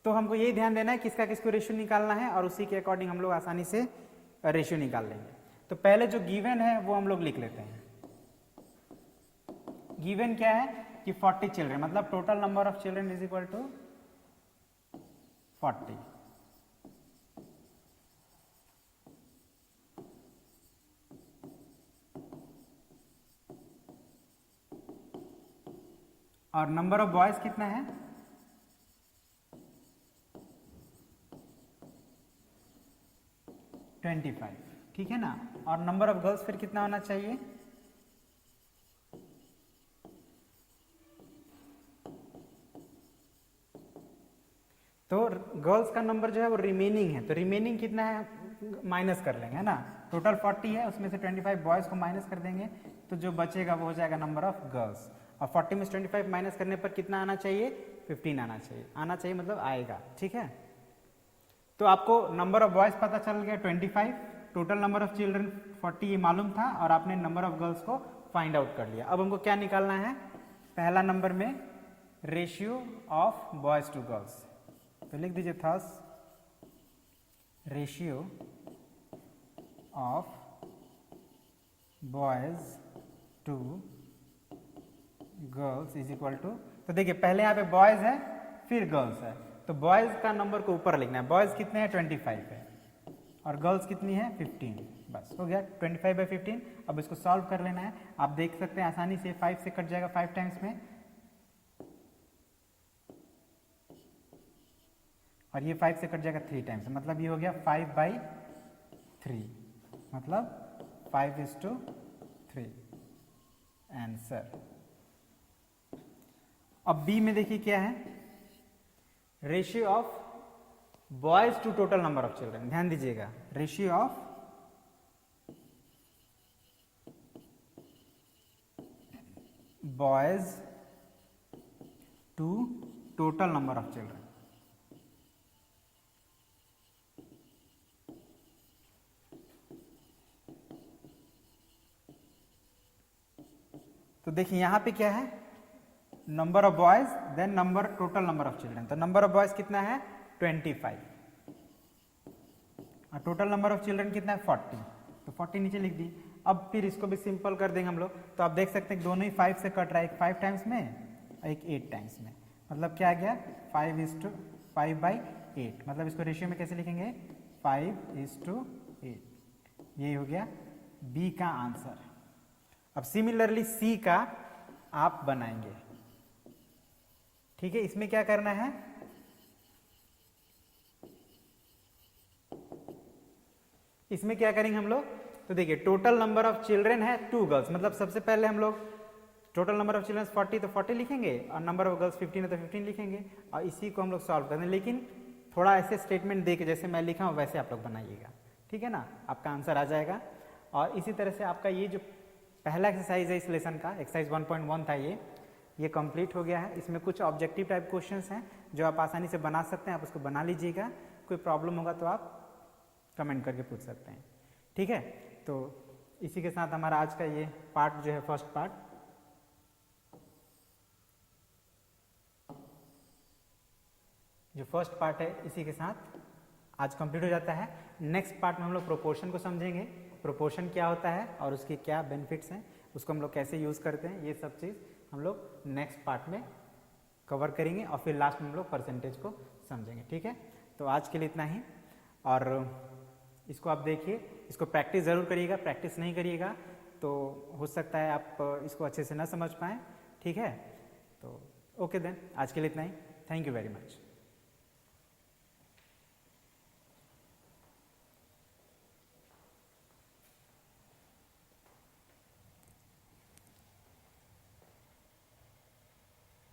तो हमको यही ध्यान देना है किसका किसको रेशियो निकालना है, और उसी के अकॉर्डिंग हम लोग आसानी से रेशियो निकाल लेंगे। तो पहले जो गिवन है वो हम लोग लिख लेते हैं। गिवन क्या है कि 40 चिल्ड्रन, मतलब total number of children is equal to 40। और नंबर ऑफ बॉयज कितना है? 25, ठीक है ना। और नंबर ऑफ गर्ल्स फिर कितना होना चाहिए? तो गर्ल्स का नंबर जो है वो रिमेनिंग है, तो रिमेनिंग कितना है माइनस कर लेंगे, है ना। टोटल 40 है, उसमें से 25 बॉयज को माइनस कर देंगे, तो जो बचेगा वो हो जाएगा नंबर ऑफ गर्ल्स। और 40 में से 25 माइनस करने पर कितना आना चाहिए? 15 आना चाहिए। आना चाहिए मतलब आएगा, ठीक है। तो आपको नंबर ऑफ बॉयज पता चल गया 25, टोटल नंबर ऑफ चिल्ड्रन 40 ये मालूम था, और आपने नंबर ऑफ गर्ल्स को फाइंड आउट कर लिया। अब हमको क्या निकालना है? पहला नंबर में ratio of boys to girls, तो लिख दीजिए thus ratio of boys to girls is equal to, तो देखिए पहले यहाँ पे बॉयज है फिर गर्ल्स है, तो बॉयज का नंबर को ऊपर लिखना है। बॉयज कितने हैं? 25 है, और गर्ल्स कितनी है? 15। बस हो गया 25/15। अब इसको सॉल्व कर लेना है। आप देख सकते हैं आसानी से 5 से कट जाएगा 5 टाइम्स में, और ये 5 से कट जाएगा 3 टाइम्स, मतलब ये हो गया 5/3, मतलब 5:3 आंसर। अब बी में देखिए क्या है? Ratio of boys to total number of children, ध्यान दीजिएगा, ratio of boys to total number of children. तो देखिए यहां पे क्या है? Number of boys then number total number of children, तो नंबर ऑफ बॉयज कितना है? 25, और टोटल नंबर ऑफ चिल्ड्रन कितना है? 40, तो 40 नीचे लिख दी। अब फिर इसको भी सिंपल कर देंगे हम लोग, तो आप देख सकते हैं दोनों ही 5 से कट रहा है, एक 5 टाइम्स में एक 8 टाइम्स में, मतलब क्या आ गया? 5:5/8, मतलब इसको रेशियो में कैसे लिखेंगे? 5:8। यही हो गया बी का आंसर। अब सिमिलरली सी का आप बनाएंगे, ठीक है। इसमें क्या करना है? इसमें क्या करेंगे हम लोग? तो देखिए टोटल नंबर ऑफ चिल्ड्रन है 2 गर्ल्स, मतलब सबसे पहले हम लोग टोटल नंबर ऑफ चिल्ड्रन 40, तो 40 लिखेंगे, और नंबर ऑफ गर्ल्स 15 है तो 15 लिखेंगे, और इसी को हम लोग सॉल्व करेंगे। लेकिन थोड़ा ऐसे स्टेटमेंट दे के जैसे मैं लिखा हूँ वैसे आप लोग बनाइएगा, ठीक है ना, आपका आंसर आ जाएगा। और इसी तरह से आपका ये जो पहला एक्सरसाइज है इस लेसन का, एक्सरसाइज 1.1 था, ये कंप्लीट हो गया है। इसमें कुछ ऑब्जेक्टिव टाइप क्वेश्चंस हैं जो आप आसानी से बना सकते हैं, आप उसको बना लीजिएगा। कोई प्रॉब्लम होगा तो आप कमेंट करके पूछ सकते हैं, ठीक है। तो इसी के साथ हमारा आज का ये पार्ट जो है, फर्स्ट पार्ट, जो फर्स्ट पार्ट है इसी के साथ आज कंप्लीट हो जाता है। नेक्स्ट पार्ट में हम लोग प्रोपोर्शन को समझेंगे, प्रोपोर्शन क्या होता है और उसके क्या बेनिफिट्स हैं, उसको हम लोग कैसे यूज़ करते हैं, ये सब चीज़ हम लोग नेक्स्ट पार्ट में कवर करेंगे, और फिर लास्ट में हम लोग परसेंटेज को समझेंगे, ठीक है। तो आज के लिए इतना ही, और इसको आप देखिए, इसको प्रैक्टिस ज़रूर करिएगा। प्रैक्टिस नहीं करिएगा तो हो सकता है आप इसको अच्छे से ना समझ पाएँ, ठीक है। तो ओके देन, आज के लिए इतना ही। Thank you very much.